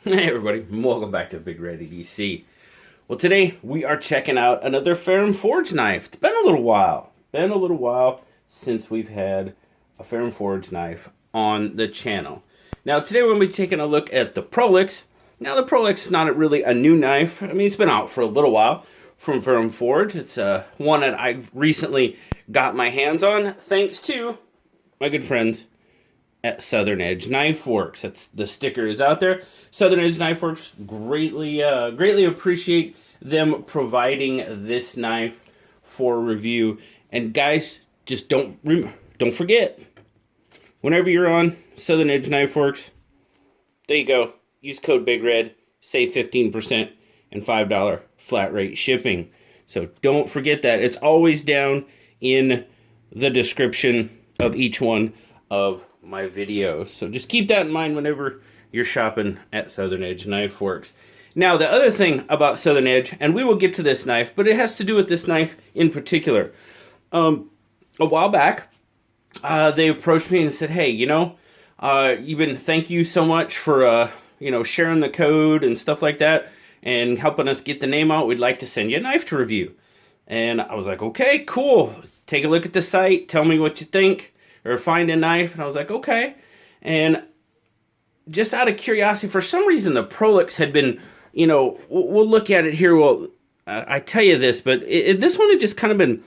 Hey everybody, welcome back to BigRedEDC. Well, today we are checking out another Ferrum Forge knife. It's been a little while. Since we've had a Ferrum Forge knife on the channel. Now today we're going to be taking a look at the Prolix. Now the Prolix is not really a new knife. I mean, it's been out for a little while from Ferrum Forge. It's one that I recently got my hands on thanks to my good friends at Southern Edge Knife Works. That's the sticker is out there. Southern Edge Knife Works, greatly appreciate them providing this knife for review. And guys, just don't forget, whenever you're on Southern Edge Knife Works, there you go. Use code BigRed, save 15% and $5 flat rate shipping. So don't forget that. It's always down in the description of each one of my videos. So just keep that in mind whenever you're shopping at Southern Edge Knife Works. Now, the other thing about Southern Edge, and we will get to this knife, but it has to do with this knife in particular. A while back, they approached me and said, hey, thank you so much for, sharing the code and stuff like that and helping us get the name out. We'd like to send you a knife to review. And I was like, okay, cool. Take a look at the site. Tell me what you think. Or find a knife. And I was like, okay. And just out of curiosity, for some reason, the Prolix had been, we'll look at it here. Well, I tell you this, but this one had just kind of been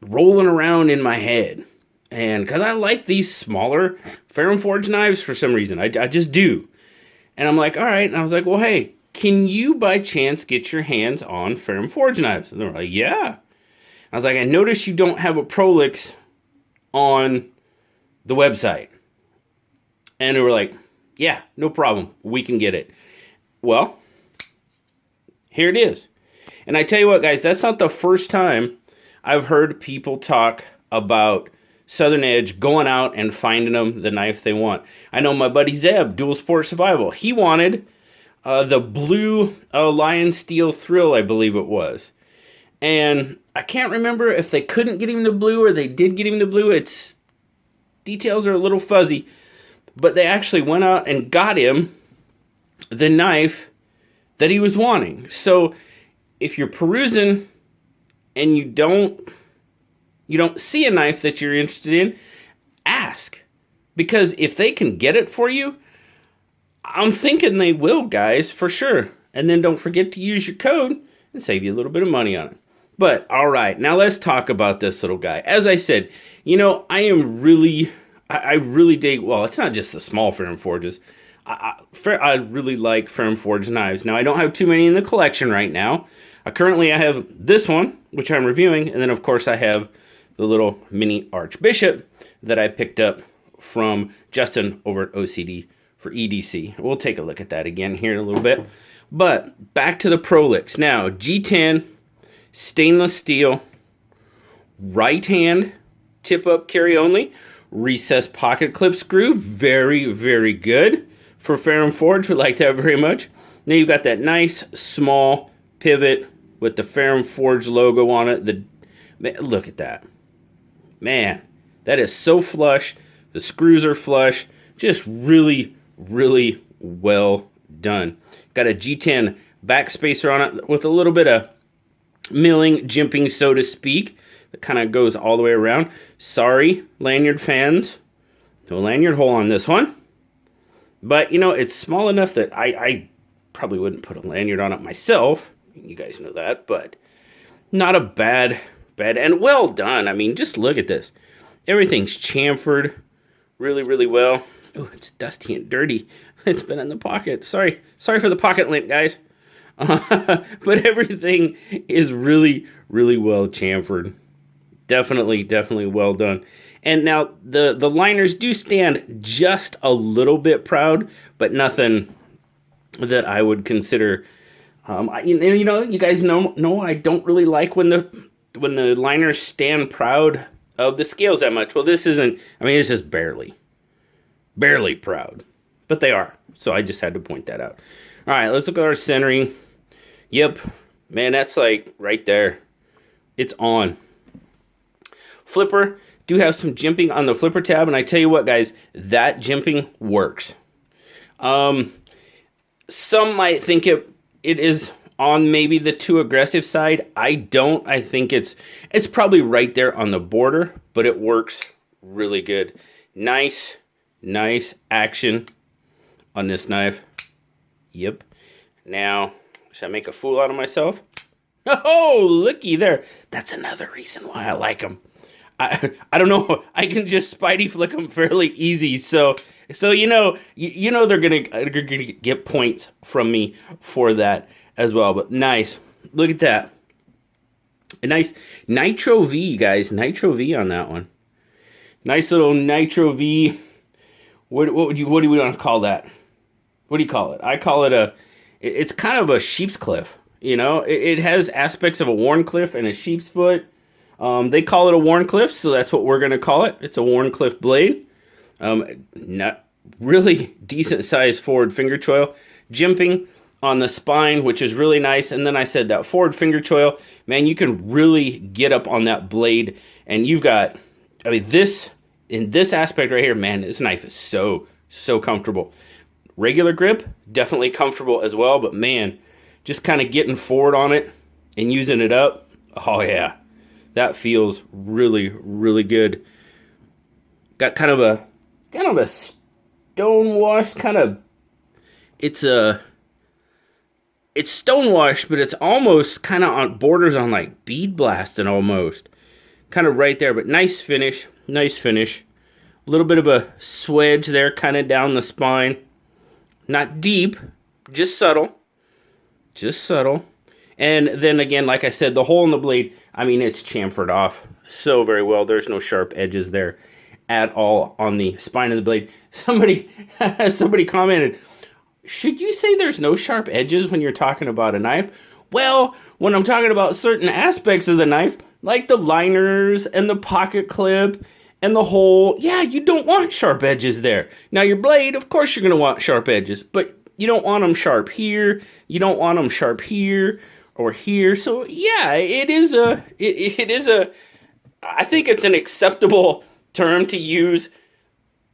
rolling around in my head. And because I like these smaller Ferrum Forge knives for some reason. I just do. And I'm like, all right. And I was like, well, hey, can you by chance get your hands on Ferrum Forge knives? And they're like, yeah. I was like, I noticed you don't have a Prolix on the website. And they were like, yeah, no problem. We can get it. Well, here it is. And I tell you what, guys, that's not the first time I've heard people talk about Southern Edge going out and finding them the knife they want. I know my buddy Zeb, Dual Sport Survival, he wanted the blue Lion Steel Thrill, I believe it was. And I can't remember if they couldn't get him the blue or they did get him the blue. Details are a little fuzzy, but they actually went out and got him the knife that he was wanting. So if you're perusing and you don't see a knife that you're interested in, ask. Because if they can get it for you, I'm thinking they will, guys, for sure. And then don't forget to use your code and save you a little bit of money on it. But, all right, now let's talk about this little guy. As I said, I really dig, well, it's not just the small Ferrum Forges. I really like Ferrum Forge knives. Now, I don't have too many in the collection right now. Currently, I have this one, which I'm reviewing, and then, of course, I have the little mini Archbishop that I picked up from Justin over at OCD for EDC. We'll take a look at that again here in a little bit. But back to the Prolix. Now, G10, stainless steel, right hand, tip up carry only, recessed pocket clip screw, very, very good for Ferrum Forge. We like that very much. Now you've got that nice small pivot with the Ferrum Forge logo on it. Look at that. Man, that is so flush. The screws are flush. Just really, really well done. Got a G10 backspacer on it with a little bit of milling, jimping, so to speak. That kind of goes all the way around. Sorry, lanyard fans. No lanyard hole on this one. But, it's small enough that I probably wouldn't put a lanyard on it myself. You guys know that. But not a bad, and well done. I mean, just look at this. Everything's chamfered really, really well. Oh, it's dusty and dirty. It's been in the pocket. Sorry for the pocket lint, guys. But everything is really, really well chamfered. Definitely well done. And now the liners do stand just a little bit proud, but nothing that I would consider. You guys know I don't really like when the liners stand proud of the scales that much. Well, this isn't. I mean, it's just barely proud, but they are. So I just had to point that out. All right, let's look at our centering. Yep, man, that's like right there. It's on. Flipper, do have some jimping on the flipper tab, and I tell you what, guys, that jimping works. Some might think it is on maybe the too aggressive side. I don't. I think it's probably right there on the border, but it works really good. Nice action on this knife. Yep. Now, should I make a fool out of myself? Oh, looky there. That's another reason why I like them. I don't know. I can just Spidey flick them fairly easy. So you know they're gonna get points from me for that as well. But nice. Look at that. A nice Nitro V, guys. Nitro V on that one. Nice little Nitro V. What do we want to call that? What do you call it? I call it it's kind of a sheep's cliff. You know, it has aspects of a wharncliffe and a sheep's foot. They call it a wharncliffe, so that's what we're going to call it. It's a wharncliffe blade. Not really decent sized forward finger choil. Jimping on the spine, which is really nice. And then I said that forward finger choil, man, you can really get up on that blade. And you've got, I mean, this, in this aspect right here, man, this knife is so comfortable. Regular grip, definitely comfortable as well. But man, just kind of getting forward on it and using it up. Oh yeah, that feels really good. Got kind of a stonewashed kind of. It's stonewashed, but it's almost kind of on borders on like bead blasting almost. Kind of right there, but nice finish. Nice finish. A little bit of a swedge there, kind of down the spine. Not deep, just subtle. Just subtle. And then again, like I said, the hole in the blade, I mean, it's chamfered off so very well. There's no sharp edges there at all on the spine of the blade. Somebody commented, should you say there's no sharp edges when you're talking about a knife? Well, when I'm talking about certain aspects of the knife, like the liners and the pocket clip and the hole, yeah, you don't want sharp edges there. Now your blade, of course you're going to want sharp edges, but you don't want them sharp here. You don't want them sharp here or here. So yeah, it is a, I think it's an acceptable term to use.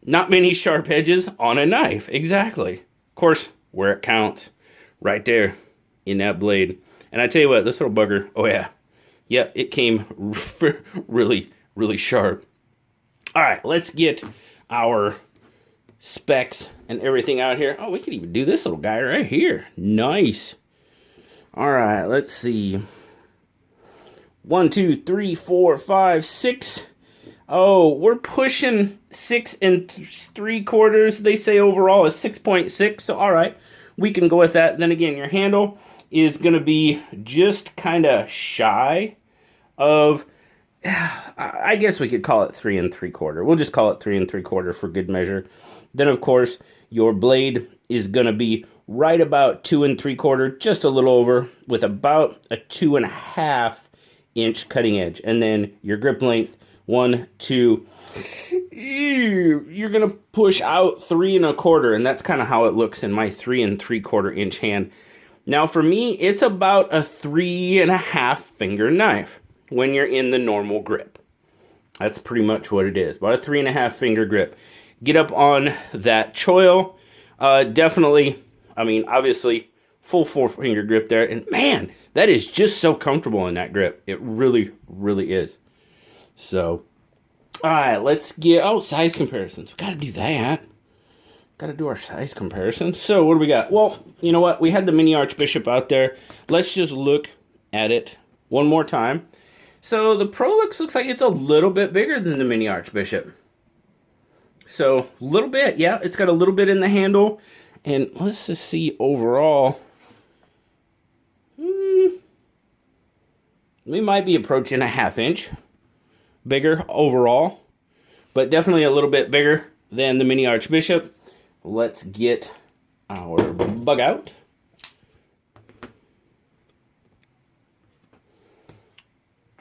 Not many sharp edges on a knife. Exactly. Of course, where it counts, right there in that blade. And I tell you what, this little bugger, oh yeah, it came really sharp. All right, let's get our specs and everything out here. Oh, we can even do this little guy right here. Nice. All right, let's see. 1, 2, 3, 4, 5, 6. Oh, we're pushing 6 3/4. They say overall is 6.6. So all right, we can go with that. Then again, your handle is going to be just kind of shy of, I guess we could call it 3 3/4. We'll just call it 3 3/4 for good measure. Then of course, your blade is going to be right about 2 3/4, just a little over, with about a 2.5 inch cutting edge. And then your grip length, 1, 2, you're going to push out 3 1/4, and that's kind of how it looks in my 3 3/4 inch hand. Now for me, it's about a 3.5 finger knife when you're in the normal grip. That's pretty much what it is, about a 3.5 finger grip. Get up on that choil, definitely, I mean, obviously, full 4 finger grip there, and man, that is just so comfortable in that grip. It really is. So, all right, let's get, size comparisons. We got to do that. Got to do our size comparisons. So, what do we got? Well, you know what? We had the mini Archbishop out there. Let's just look at it one more time. So, the Prolix looks like it's a little bit bigger than the mini Archbishop. So, a little bit, yeah. It's got a little bit in the handle. And let's just see overall. We might be approaching a 1/2 inch bigger overall, but definitely a little bit bigger than the mini Archbishop. Let's get our bug out.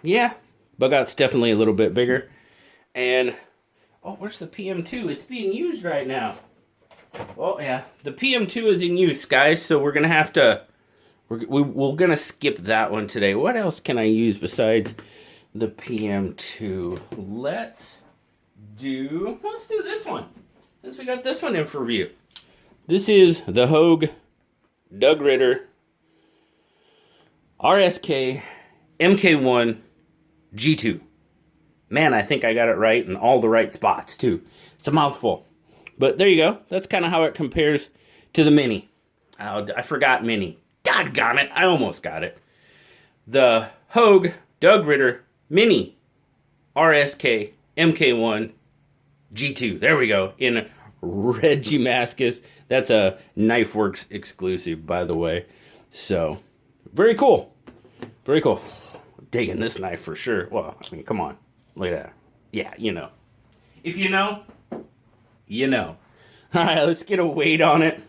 Yeah, bug out's definitely a little bit bigger. And, where's the PM2? It's being used right now. Oh, yeah, the PM2 is in use, guys, so we're going to have to, we're going to skip that one today. What else can I use besides the PM2? Let's do this one. Since we got this one in for review. This is the Hogue Doug Ritter RSK MK1 G2. Man, I think I got it right in all the right spots, too. It's a mouthful. But there you go. That's kind of how it compares to the Mini. Oh, I forgot Mini. Doggone it. I almost got it. The Hogue Doug Ritter Mini RSK MK1 G2. There we go. In Regimascus. That's a KnifeWorks exclusive, by the way. So, very cool. Very cool. Digging this knife for sure. Well, I mean, come on. Look at that. Yeah, you know. If you know, you know. All right, let's get a weight on it.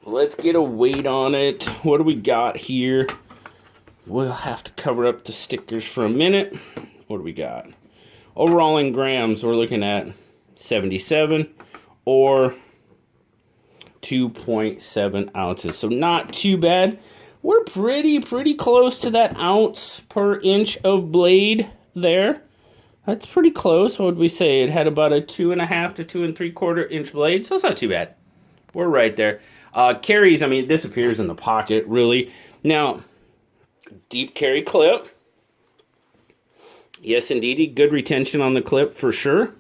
Let's get a weight on it. What do we got here? We'll have to cover up the stickers for a minute. What do we got? Overall in grams, we're looking at 77 or 2.7 ounces. So not too bad. We're pretty close to that ounce per inch of blade there. That's pretty close. What would we say? It had about a 2.5 to 2 3/4 inch blade, so it's not too bad. We're right there. Carries, I mean, it disappears in the pocket, really. Now, deep carry clip. Yes, indeedy. Good retention on the clip for sure.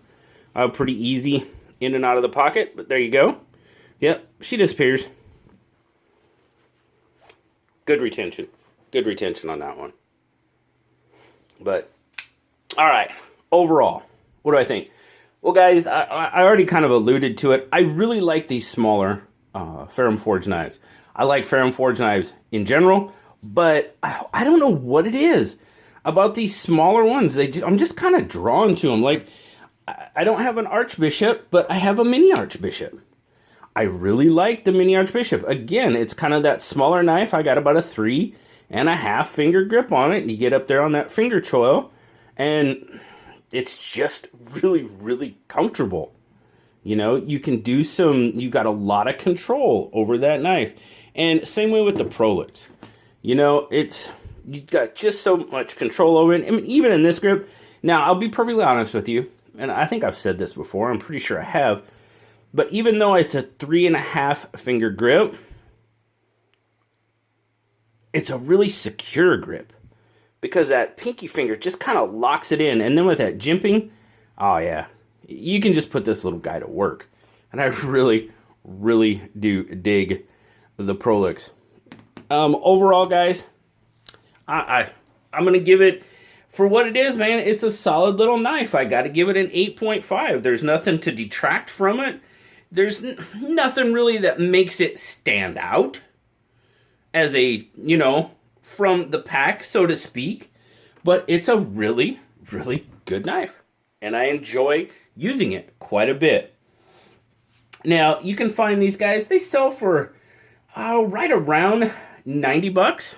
Pretty easy in and out of the pocket, but there you go. Yep, she disappears. Good retention. Good retention on that one. But, all right. Overall, what do I think? Well, guys, I already kind of alluded to it. I really like these smaller Ferrum Forge knives. I like Ferrum Forge knives in general, but I don't know what it is about these smaller ones. I'm just kind of drawn to them. Like, I don't have an Archbishop, but I have a mini Archbishop. I really like the mini Archbishop. Again, it's kind of that smaller knife. I got about a 3.5 finger grip on it, and you get up there on that finger choil, and it's just really comfortable. You know, you can do you got a lot of control over that knife. And same way with the Prolix. You know, you've got just so much control over it. I mean, even in this grip. Now, I'll be perfectly honest with you, and I think I've said this before. I'm pretty sure I have. But even though it's a 3.5 finger grip, it's a really secure grip. Because that pinky finger just kind of locks it in. And then with that jimping, oh yeah, you can just put this little guy to work. And I really do dig the Prolix. Overall, guys, I'm going to give it, for what it is, man, it's a solid little knife. I got to give it an 8.5. There's nothing to detract from it. There's nothing really that makes it stand out as a, you know, from the pack, so to speak. But it's a really good knife. And I enjoy using it quite a bit. Now, you can find these guys, they sell for right around $90.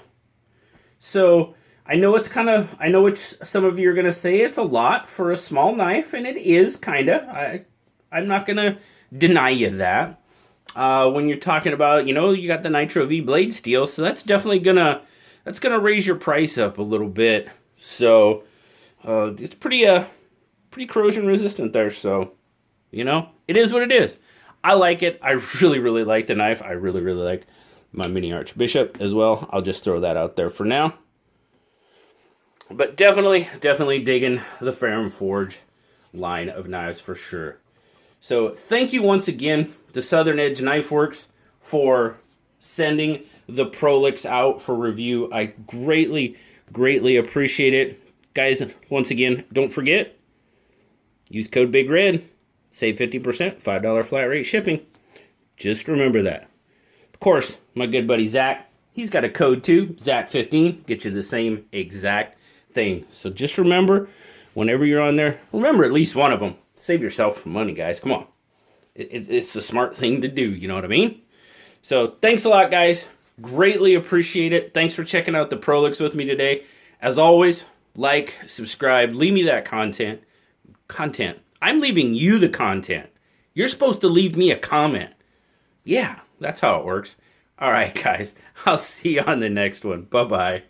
So I know some of you are going to say it's a lot for a small knife, and it is kind of. I'm not going to deny you that. When you're talking about, you know, you got the Nitro V blade steel, so that's definitely gonna raise your price up a little bit. So it's pretty corrosion resistant there. So, you know, it is what it is. I like it. I really like the knife. I really like my mini Archbishop as well. I'll just throw that out there for now. But definitely digging the Ferrum Forge line of knives for sure. So thank you once again to Southern Edge Knife Works for sending the Prolix out for review. I greatly appreciate it. Guys, once again, don't forget, use code BigRed, save 50%, $5 flat rate shipping. Just remember that. Of course, my good buddy Zach, he's got a code too, ZAC15, get you the same exact thing. So just remember, whenever you're on there, remember at least one of them. Save yourself money, guys. Come on. It's the smart thing to do, you know what I mean? So thanks a lot, guys. Greatly appreciate it. Thanks for checking out the Prolix with me today. As always, like, subscribe, leave me that content. I'm leaving you the content. You're supposed to leave me a comment. Yeah, that's how it works. All right, guys. I'll see you on the next one. Bye-bye.